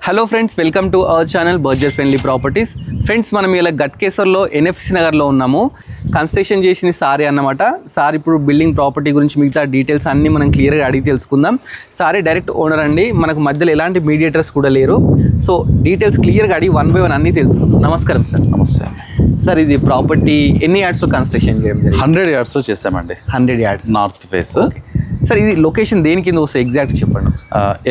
Hello friends, welcome to our channel budget friendly properties. Friends, మనం ఇలా గట్కేసర్లో NFC నగర్లో ఉన్నాము. కన్స్ట్రక్షన్ చేసింది సారీ అన్నమాట. సార్ ఇప్పుడు బిల్డింగ్ ప్రాపర్టీ గురించి మిగతా డీటెయిల్స్ అన్నీ మనం క్లియర్గా అడిగి తెలుసుకుందాం. సారీ డైరెక్ట్ ఓనర్ అండి, మనకు మధ్యలో ఎలాంటి మీడియేటర్స్ కూడా లేరు. సో డీటెయిల్స్ క్లియర్గా అడిగి 1 by 1 అన్నీ తెలుసుకుందాం. నమస్కారం సార్. నమస్తే సార్, ఇది ప్రాపర్టీ ఎన్ని యార్డ్స్లో కన్స్ట్రక్షన్ చేయడం జరిగింది? 100 yards చేసామండి. 100 yards నార్త్ ఫేస్. సార్, ఇది లొకేషన్ దేని కింద వస్తుంది ఎగ్జాక్ట్ చెప్పండి.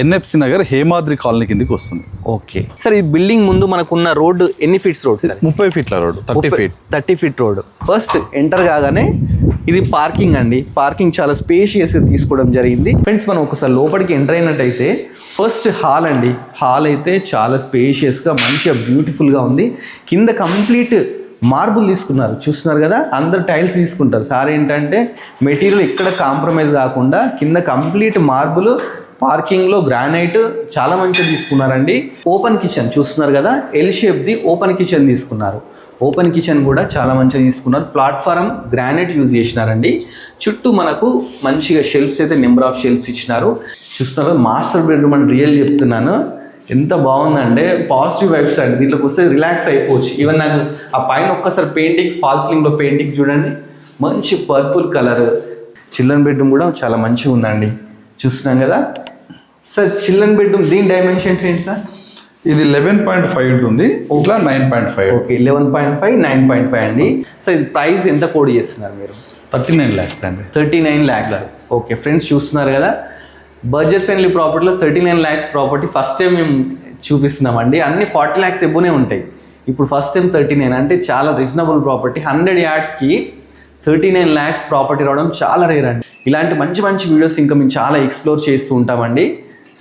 ఎన్ఎఫ్సి నగర్ హేమాద్రి కాలనీ కిందకి వస్తుంది. ఓకే సార్, ఈ బిల్డింగ్ ముందు మనకున్న రోడ్డు ఎన్ని feets road sir? 30 feet road. 30 feet road. First enter కాగానే ఇది పార్కింగ్ అండి. పార్కింగ్ చాలా స్పేషియస్ తీసుకోవడం జరిగింది. ఫ్రెండ్స్, మనం ఒకసారి లోపలికి ఎంటర్ అయినట్టయితే ఫస్ట్ హాల్ అండి. హాల్ అయితే చాలా స్పేషియస్గా మంచిగా బ్యూటిఫుల్గా ఉంది. కింద కంప్లీట్ మార్బుల్ తీసుకున్నారు, చూస్తున్నారు కదా. అందరు టైల్స్ తీసుకుంటారు. సార్ ఏంటంటే మెటీరియల్ ఎక్కడ కాంప్రమైజ్ కాకుండా కింద కంప్లీట్ మార్బుల్, పార్కింగ్లో గ్రానైట్ చాలా మంచిగా తీసుకున్నారండి. ఓపెన్ కిచెన్ చూస్తున్నారు కదా, ఎల్ షేప్ది ఓపెన్ కిచెన్ తీసుకున్నారు. ఓపెన్ కిచెన్ కూడా చాలా మంచిగా తీసుకున్నారు. ప్లాట్ఫారం గ్రానైట్ యూజ్ చేసినారండి. చుట్టూ మనకు మంచిగా షెల్ఫ్స్ అయితే నెంబర్ ఆఫ్ షెల్ఫ్స్ ఇచ్చినారు. చూస్తున్నారు, మాస్టర్ బెడ్రూమ్ అని రియల్ చెప్తున్నాను. ఎంత బాగుందంటే పాజిటివ్ వైబ్స్ అండి. దీంట్లోకి వస్తే రిలాక్స్ అయిపోవచ్చు. ఈవెన్ నాకు ఆ పైన ఒక్కసారి పెయింటింగ్స్, ఫాల్ సీలింగ్లో పెయింటింగ్స్ చూడండి, మంచి పర్పుల్ కలర్. చిల్డ్రన్ బెడ్రూమ్ కూడా చాలా మంచిగా ఉందండి, చూస్తున్నాం కదా. సార్, చిల్డ్రన్ బెడ్రూమ్ దీని డైమెన్షన్స్ ఏంటి సార్? ఇది 11.5 ఉంటుంది, ఇట్లా 9.5. ఓకే, 11.5, 9.5 అండి. సార్, ఇది ప్రైస్ ఎంత కోడ్ చేస్తున్నారు మీరు? 39 lakhs అండి. 39 lakhs. ఓకే ఫ్రెండ్స్, చూస్తున్నారు కదా, బడ్జెట్ ఫ్రెండ్లీ ప్రాపర్టీలో 39 lakhs ప్రాపర్టీ ఫస్ట్ టైం మేము చూపిస్తున్నామండి. అన్ని 40 lakhs ఎబ్బునే ఉంటాయి. ఇప్పుడు ఫస్ట్ టైం 39 అంటే చాలా రీజనబుల్ ప్రాపర్టీ. 100 yardsకి 39 lakhs ప్రాపర్టీ రావడం చాలా రేర్ అండి. ఇలాంటి మంచి మంచి వీడియోస్ ఇంకా మేము చాలా ఎక్స్ప్లోర్ చేస్తూ ఉంటామండి.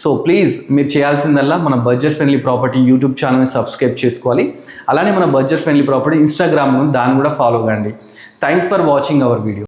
సో ప్లీజ్ మీరు చేయాల్సిందల్లా మన బడ్జెట్ ఫ్రెండ్లీ ప్రాపర్టీ యూట్యూబ్ ఛానల్ని సబ్స్క్రైబ్ చేసుకోవాలి. అలానే మన బడ్జెట్ ఫ్రెండ్లీ ప్రాపర్టీ ఇన్స్టాగ్రామ్ దాన్ని కూడా ఫాలో కండి. Thanks for watching our video.